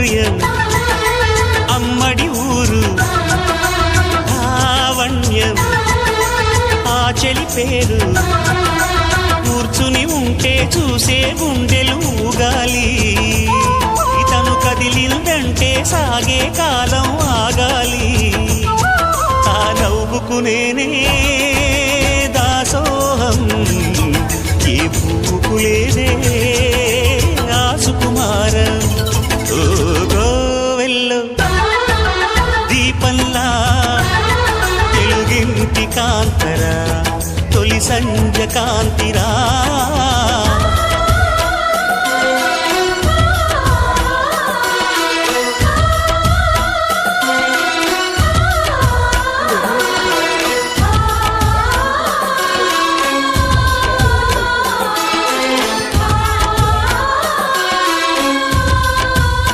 వైడూర్యం అమ్మడి ఊరు లావణ్యం ఆ చెలి పేరు కూర్చుని ఉంటే చూసే గుండెలు ఊగాలి ఇతను కదిలిందంటే సాగే కాలం ఆగాలి ఆ నవ్వుకు నేనే దాసోహం ఏ పువ్వుకు లేదే ఆ సుకుమారం ఓ గోవెల్లో దీపంలా తెలుగింటి కాంతరా తొలి సంజ కాంతిరా